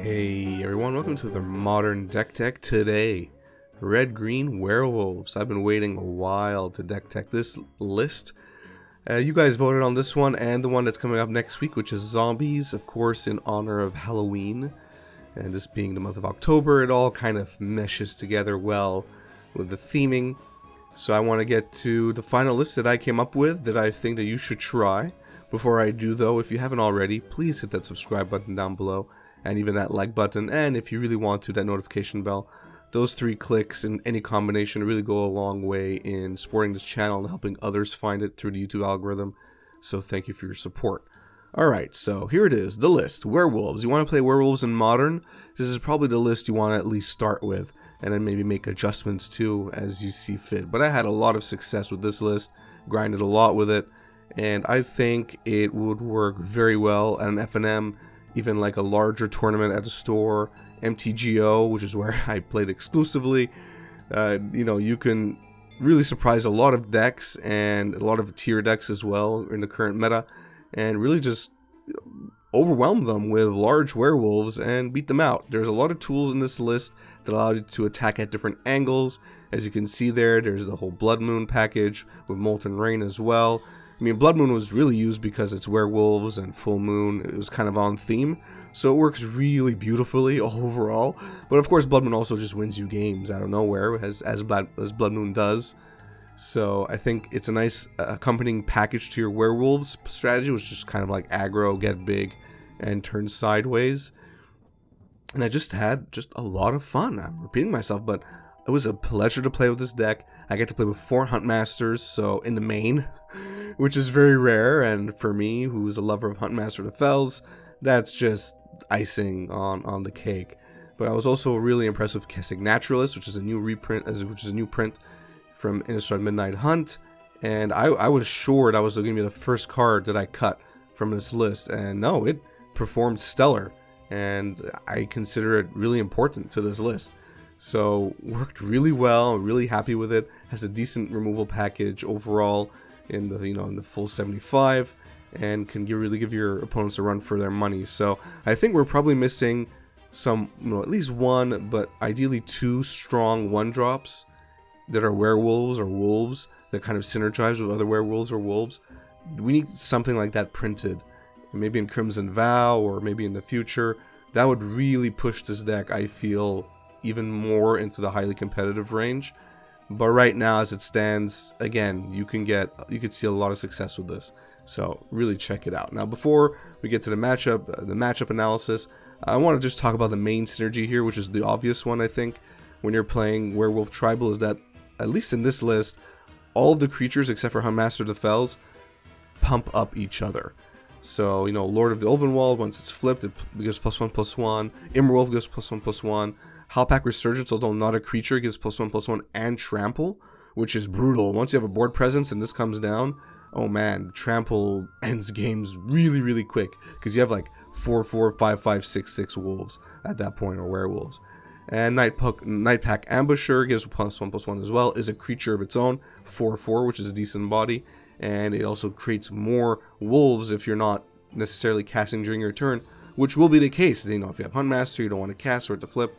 Hey everyone, welcome to the Modern Deck Tech. Today, Red-Green Werewolves. I've been waiting a while to deck tech this list. You guys voted on this one and the one that's coming up next week, which is Zombies, of course, in honor of Halloween. And this being the month of October, it all kind of meshes together well with the theming. So I want to get to the final list that I came up with that I think that you should try. Before I do though, if you haven't already, please hit that subscribe button down below. And even that like button, and if you really want to, that notification bell. Those 3 clicks in any combination really go a long way in supporting this channel and helping others find it through the YouTube algorithm. So thank you for your support. Alright, so here it is, the list. Werewolves. You want to play Werewolves in Modern? This is probably the list you want to at least start with, and then maybe make adjustments too as you see fit. But I had a lot of success with this list, grinded a lot with it, and I think it would work very well at an FNM, even like a larger tournament at a store, MTGO, which is where I played exclusively. You know, you can really surprise a lot of decks and a lot of tier decks as well in the current meta, and really just overwhelm them with large werewolves and beat them out. There's a lot of tools in this list that allow you to attack at different angles. As you can see there's the whole Blood Moon package with Molten Rain as well. I mean, Blood Moon was really used because it's werewolves and full moon. It was kind of on theme, so it works really beautifully overall. But of course, Blood Moon also just wins you games out of nowhere, as Blood Moon does. So I think it's a nice accompanying package to your werewolves strategy, which is just kind of like aggro, get big, and turn sideways. And I just had a lot of fun. I'm repeating myself, but it was a pleasure to play with this deck. I get to play with 4 Huntmasters, so in the main, which is very rare, and for me, who's a lover of Huntmaster of the Fells, that's just icing on the cake. But I was also really impressed with Kessig Naturalist, which is a new reprint, which is a new print from Innistrad Midnight Hunt, and I was sure that was going to be the first card that I cut from this list, and no, it performed stellar, and I consider it really important to this list. So worked really well, really happy with it. Has a decent removal package overall in the in the full 75, and can really give your opponents a run for their money. So I think we're probably missing some, at least 1, but ideally 2 strong 1-drops that are werewolves or wolves that kind of synergize with other werewolves or wolves. We need something like that printed, maybe in Crimson Vow or maybe in the future. That would really push this deck, I feel, even more into the highly competitive range. But right now, as it stands, again, you could see a lot of success with this. So really check it out. Now, before we get to the matchup analysis, I want to just talk about the main synergy here, which is the obvious one, I think, when you're playing Werewolf Tribal, is that, at least in this list, all of the creatures except for Huntmaster of the Fells pump up each other. So, Lord of the Ulvenwald, once it's flipped, it gives +1/+1. Immerwolf gives +1/+1. Howlpack Resurgence, although not a creature, gives +1/+1 and Trample, which is brutal. Once you have a board presence and this comes down, oh man, Trample ends games really, really quick, because you have like 4/4, 5/5, 6/6 wolves at that point, or werewolves. And Nightpack Ambusher gives +1/+1 as well, is a creature of its own, 4/4, which is a decent body, and it also creates more wolves if you're not necessarily casting during your turn, which will be the case. If you have Huntmaster, you don't want to cast or to flip.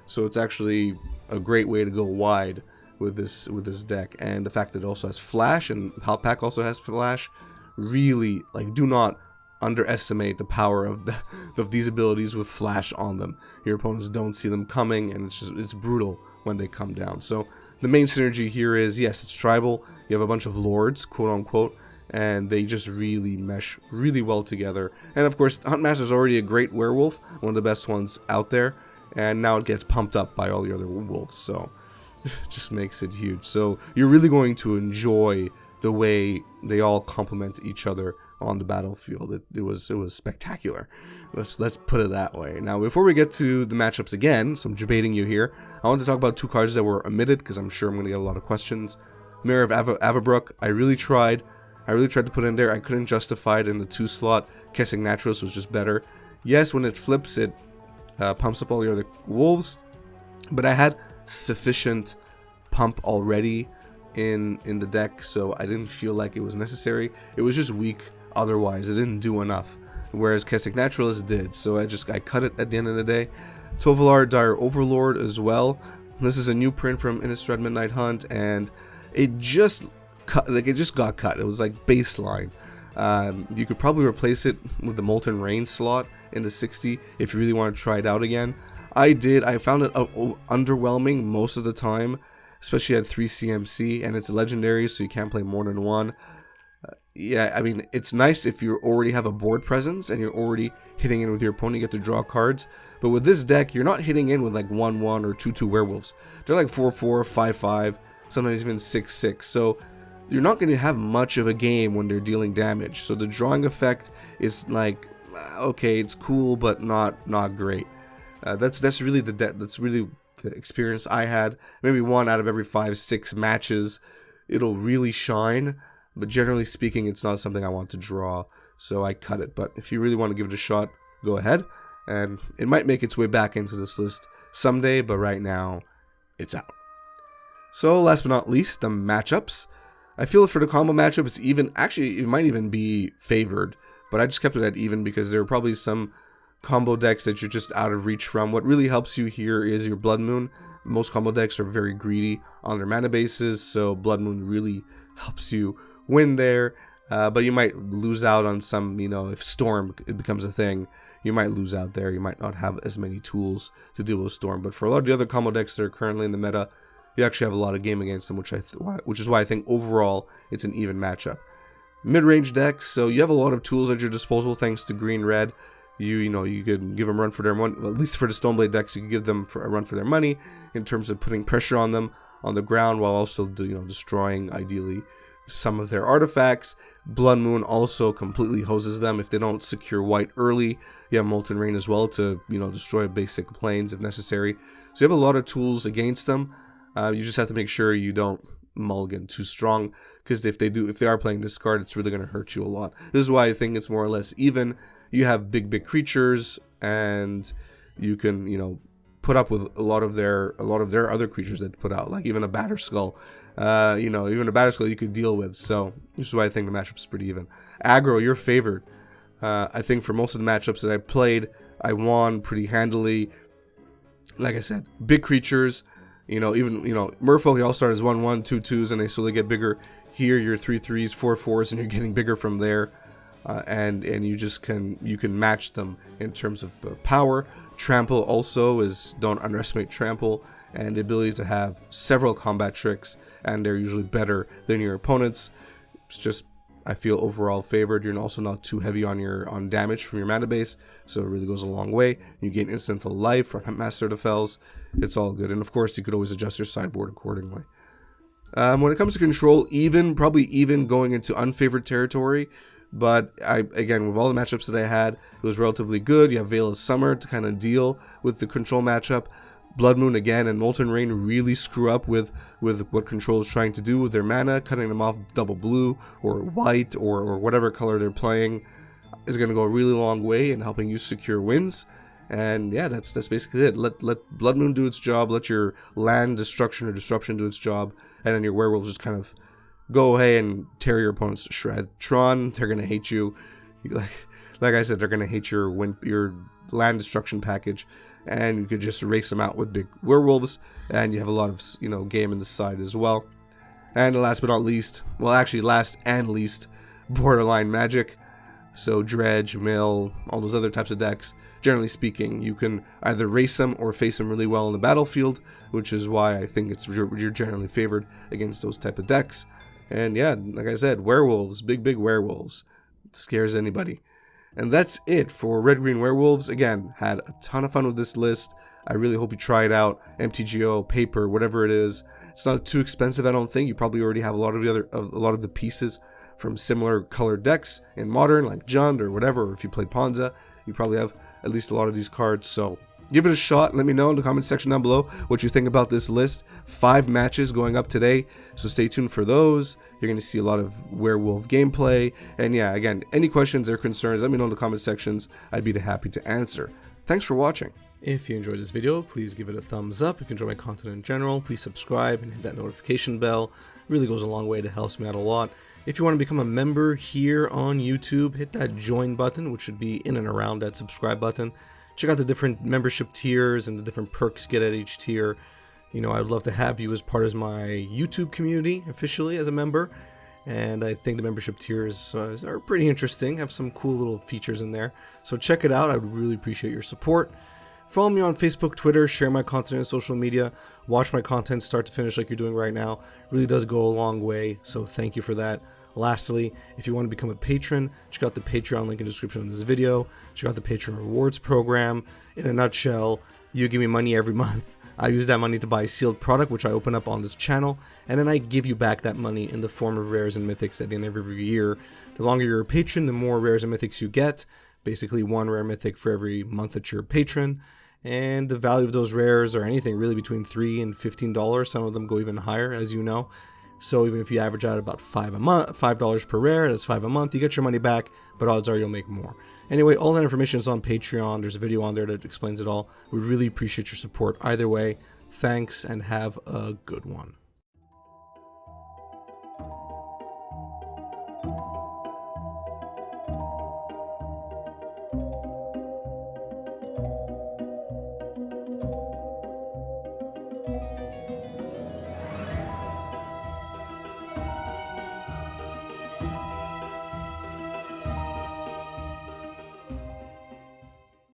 So it's actually a great way to go wide with this deck. And the fact that it also has Flash, and Howlpack also has Flash, really, do not underestimate the power of these abilities with Flash on them. Your opponents don't see them coming, and it's brutal when they come down. So the main synergy here is, yes, it's tribal. You have a bunch of lords, quote unquote, and they just really mesh really well together. And of course, Huntmaster is already a great werewolf, one of the best ones out there. And now it gets pumped up by all the other wolves, so it just makes it huge. So you're really going to enjoy the way they all complement each other on the battlefield. It was spectacular. Let's put it that way. Now, before we get to the matchups again, so I'm debating you here, I want to talk about 2 cards that were omitted, because I'm sure I'm going to get a lot of questions. Mirror of Avabrook, I really tried to put in there. I couldn't justify it in the 2 slot. Kessig Naturalist was just better. Yes, when it flips, it pumps up all the other wolves, but I had sufficient pump already in the deck, so I didn't feel like it was necessary. It was just weak otherwise. It didn't do enough, whereas Kessig Naturalist did, so I cut it at the end of the day. Tovolar Dire Overlord as well. This is a new print from Innistrad Midnight Hunt, and it just got cut. It was like baseline. You could probably replace it with the Molten Rain slot in the 60 if you really want to try it out again. I did. I found it underwhelming most of the time, especially at 3 CMC, and it's legendary, so you can't play more than one. Yeah, I mean, it's nice if you already have a board presence and you're already hitting in with your opponent, you get to draw cards. But with this deck, you're not hitting in with like 1/1 or 2/2 werewolves. They're like 4/4, 5/5, sometimes even 6/6. So you're not going to have much of a game when they're dealing damage. So the drawing effect is like, okay, it's cool, but not great. That's really the experience I had. Maybe 1 out of every 5-6 matches it'll really shine, but generally speaking, it's not something I want to draw, so I cut it. But if you really want to give it a shot, go ahead, and it might make its way back into this list someday, but right now, it's out. So last but not least, the matchups. I feel for the combo matchup, it's even. Actually, it might even be favored, but I just kept it at even because there are probably some combo decks that you're just out of reach from. What really helps you here is your Blood Moon. Most combo decks are very greedy on their mana bases, so Blood Moon really helps you win there. But you might lose out on some, if Storm it becomes a thing, you might lose out there. You might not have as many tools to deal with Storm. But for a lot of the other combo decks that are currently in the meta, you actually have a lot of game against them, which is why I think overall it's an even matchup. Mid-range decks, so you have a lot of tools at your disposal thanks to green-red. You could give them a run for their money. Well, at least for the Stoneblade decks, you can give them a run for their money in terms of putting pressure on them on the ground while also destroying ideally some of their artifacts. Blood Moon also completely hoses them if they don't secure white early. You have Molten Rain as well to destroy basic planes if necessary. So you have a lot of tools against them. You just have to make sure you don't mulligan too strong, because if they are playing this card, it's really going to hurt you a lot. This is why I think it's more or less even. You have big creatures, and you can put up with a lot of their other creatures that put out, like even a Batter Skull. Even a Batter Skull you could deal with. So this is why I think the matchup is pretty even. Aggro, you're favored. I think for most of the matchups that I played, I won pretty handily. Like I said, big creatures. Merfolk, you all start as 1/1, 2/2s, and they slowly get bigger. Here, you're 3/3s, 4/4s, and you're getting bigger from there. And you can match them in terms of power. Trample also don't underestimate Trample and the ability to have several combat tricks, and they're usually better than your opponents. It's just, I feel overall favored. You're also not too heavy on damage from your mana base, so it really goes a long way. You gain instant life from Master of the Fells. It's all good, and of course you could always adjust your sideboard accordingly. When it comes to control, probably even going into unfavored territory. But again, with all the matchups that I had, it was relatively good. You have Veil of Summer to kind of deal with the control matchup. Blood Moon again and Molten Rain really screw up with what control is trying to do with their mana. Cutting them off double blue or white or whatever color they're playing is going to go a really long way in helping you secure wins. And yeah, that's basically it. Let Blood Moon do its job. Let your land destruction or disruption do its job, and then your werewolves just kind of go ahead and tear your opponents to shred. Tron, they're gonna hate you. Like I said, they're gonna hate your land destruction package, and you could just race them out with big werewolves, and you have a lot of game in the side as well. And last but not least, last and least, borderline magic. So Dredge, Mill, all those other types of decks. Generally speaking, you can either race them or face them really well in the battlefield, which is why I think you're generally favored against those type of decks. And yeah, like I said, werewolves, big werewolves. It scares anybody. And that's it for Red Green Werewolves. Again, had a ton of fun with this list. I really hope you try it out. MTGO, paper, whatever it is. It's not too expensive, I don't think. You probably already have a lot of the pieces from similar colored decks in Modern, like Jund or whatever. Or if you play Ponza, you probably have at least a lot of these cards. So give it a shot. Let me know in the comment section down below what you think about this list. 5 matches going up today, so stay tuned for those. You're going to see a lot of werewolf gameplay. And yeah, again, any questions or concerns, let me know in the comment sections. I'd be happy to answer. Thanks for watching. If you enjoyed this video, please give it a thumbs up. If you enjoy my content in general, please subscribe and hit that notification bell. really goes a long way. It helps me out a lot. If you want to become a member here on YouTube, hit that join button, which should be in and around that subscribe button. Check out the different membership tiers and the different perks you get at each tier. You know, I'd love to have you as part of my YouTube community officially as a member. And I think the membership tiers are pretty interesting, have some cool little features in there. So check it out. I would really appreciate your support. Follow me on Facebook, Twitter, share my content on social media, watch my content start to finish like you're doing right now. It really does go a long way, so thank you for that. Lastly, if you want to become a patron, check out the Patreon link in the description of this video. Check out the Patreon rewards program. In a nutshell, you give me money every month. I use that money to buy a sealed product, which I open up on this channel, and then I give you back that money in the form of rares and mythics at the end of every year. The longer you're a patron, the more rares and mythics you get. Basically, one rare mythic for every month that you're a patron. And the value of those rares are anything really between $3 and $15. Some of them go even higher, as you know. So even if you average out about $5 per rare, that's $5 a month, you get your money back, but odds are you'll make more. Anyway, all that information is on Patreon. There's a video on there that explains it all. We really appreciate your support either way. Thanks, and have a good one.